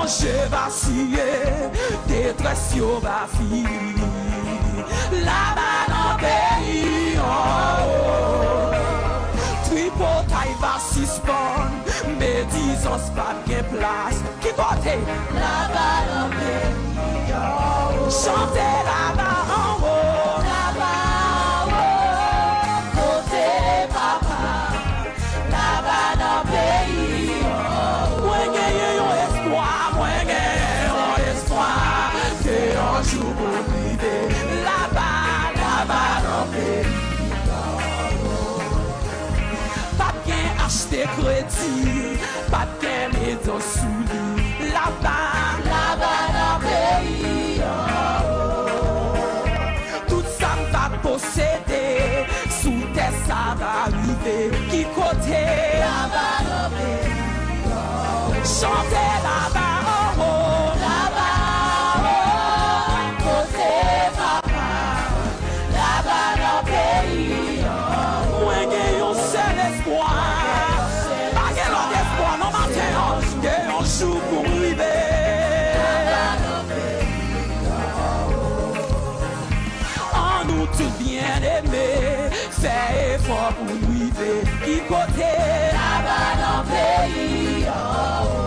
danger vaciller, détresse yo va fini. Là-bas dans le pays en haut, tripotaille va suspendre, médisance pas de place. Qui côté? Là-bas dans le pays en haut, chantez là-bas en haut, là-bas en haut, côté papa, là-bas dans le pays en haut. Moi gagne un espoir, moi gagne un espoir, que un jour pour vivre. Là-bas dans le pays en haut. Pas bien acheter crédit, pas bien mettre en sous-lit. Là-bas dans le pays en haut. Tout ça va posséder, sous terre ça va arriver. Qui côté? Là-bas dans le pays en haut. Chantez là-bas en haut, là-bas en haut, côté papa. Là-bas dans le pays en haut. Moi j'ai un seul espoir, pas qu'un autre espoir, non matin, que un jour pour arriver. En nous tout bien aimé, fait effort pour nous vivre. Qui côté? Là-bas dans le pays en haut.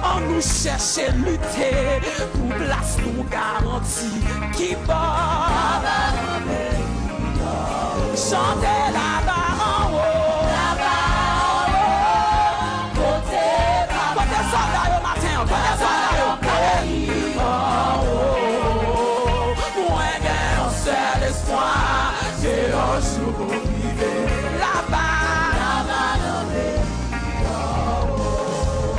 En nous chercher lutter pour place nous garantie. Qui part? Là-bas dans le pays en haut. Chantez là-bas en haut, là-bas en haut, côté papa. Côté soldat au matin, côté soldat au pays en haut. Moi j'ai un seul espoir, c'est un jour pour vivre. Là-bas dans le pays en haut.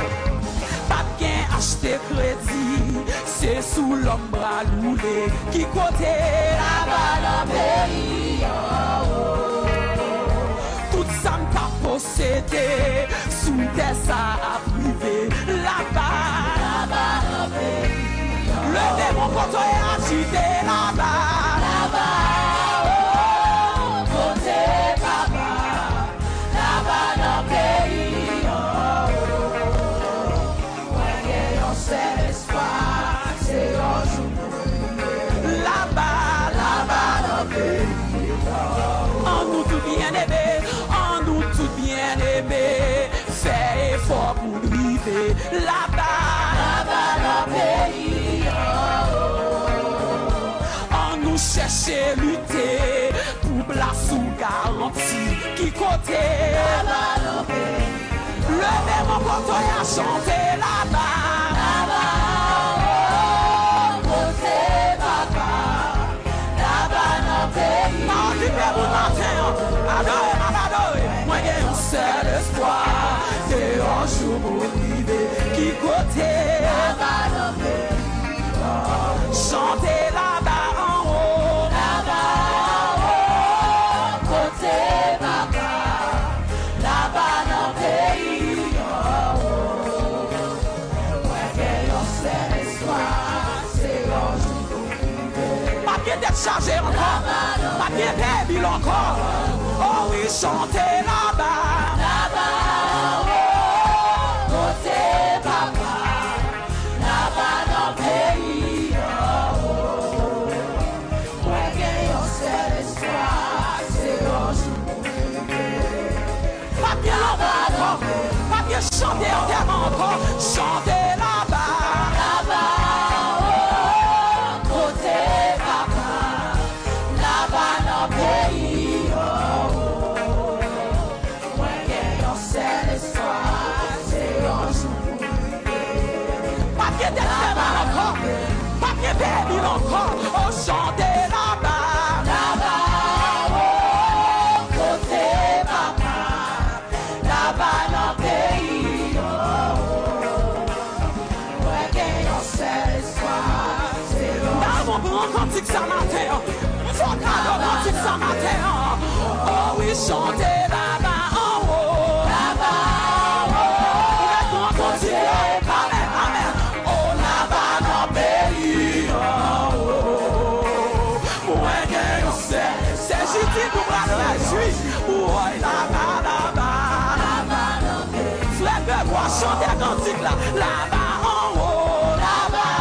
Pas bien acheter crédit, c'est sous l'ombre roulé. Qui côté? Là-bas dans le pays en haut. Tout ça m'a possédé, sous terre ça a privé. Là-bas dans le pays en haut. Levez mon poteau et agitez là-bas. Là-bas en haut, côté papa. Là-bas dans le pays en haut. Moi j'ai un seul espoir, c'est un jour pour vivre. Là-bas dans le pays en haut. En nous tout bien aimé, en nous tout bien aimé, fait effort pour vivre. Là-bas dans le pays en haut. En nous chercher lutter pour place ou garantie. Qui côté? Là-bas dans le pays. Levez mon poteau et à chanter là-bas. Là-bas en haut, côté papa. Là-bas dans le pays. Non, tu peux vous matin, adorez. Moi j'ai un seul espoir, c'est un jour pour vivre. Qui côté? Là-bas dans le pays en haut. Chantez là-bas en haut, là-bas en haut, côté papa. Là-bas dans le pays en haut. Moi j'ai un seul espoir, c'est un jour pour vivre. Pas bien d'être chargé encore, pas bien débile encore. Oh oui, chantez là-bas, là-bas en haut, côté papa. Là-bas dans le pays en haut. Moi j'ai un seul espoir, c'est un jour pour vivre. Pas bien là-bas encore, pas bien chanter entièrement encore. Chantez là-bas, là-bas en haut, côté papa. Là-bas dans le pays en haut. Moi j'ai un seul espoir, c'est un jour pour vivre. Pas bien d'être mal encore, pas bien débile encore. Oh, chantez là-bas, là-bas en haut, côté papa. Là-bas dans le pays en haut. Moi j'ai un seul espoir, c'est un jour pour vivre. Cantique ça matin, faut cadeau cantique ça matin. Oh oui, chantez là-bas en haut, là-bas en haut. Cantique, amen, amen. Oh là-bas dans le pays en haut. Moi j'ai un seul, c'est J.T. pour la juif. Oh là-bas, là-bas, là-bas dans le pays. Frère, chanter cantique là. là-bas en haut, là-bas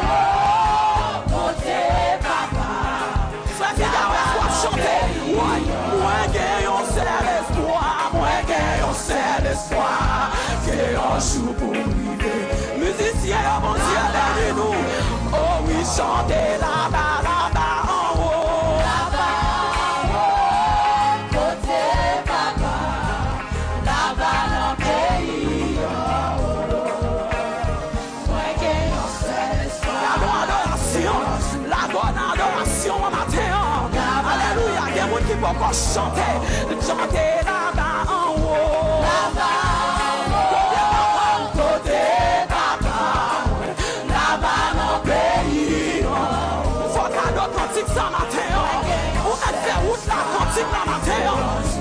en haut, côté papa. Frère qui garde soit chanter, ouais, moi gagnons c'est l'espoir, moi gagnons c'est l'espoir, que un jour pour arriver. Musiciens, mon Dieu, derrière nous, oh oui, chantez là-bas, là-bas en haut, là-bas en haut, côté papa, là-bas dans le pays en haut. Moi gagnons c'est l'espoir. La bonne adoration en matin. Alléluia, il y a des gens qui peuvent chanter là-bas en haut. Là-bas en haut, côté papa, là-bas dans le pays. Faut qu'à d'autres cantiques ça matin. Ou elle fait route la cantique la matin.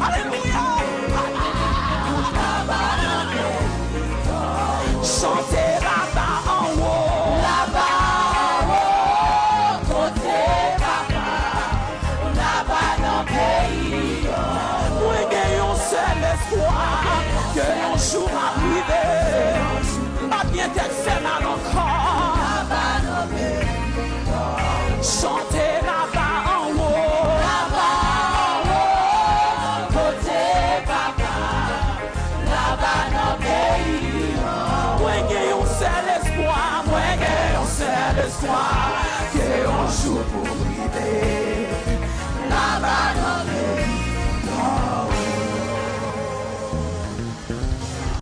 Alléluia. Chantez là-bas en haut. Là-bas en haut, côté papa, là-bas dans le pays. Moi gagnons c'est l'espoir que un jour arrivé. Pas bien t'être fait mal encore. Là-bas dans le pays. Chantez là-bas en haut. Là-bas en haut, côté papa, là-bas dans le pays. Moi gagnons c'est l'espoir, moi gagnons c'est l'espoir que un jour pour arriver.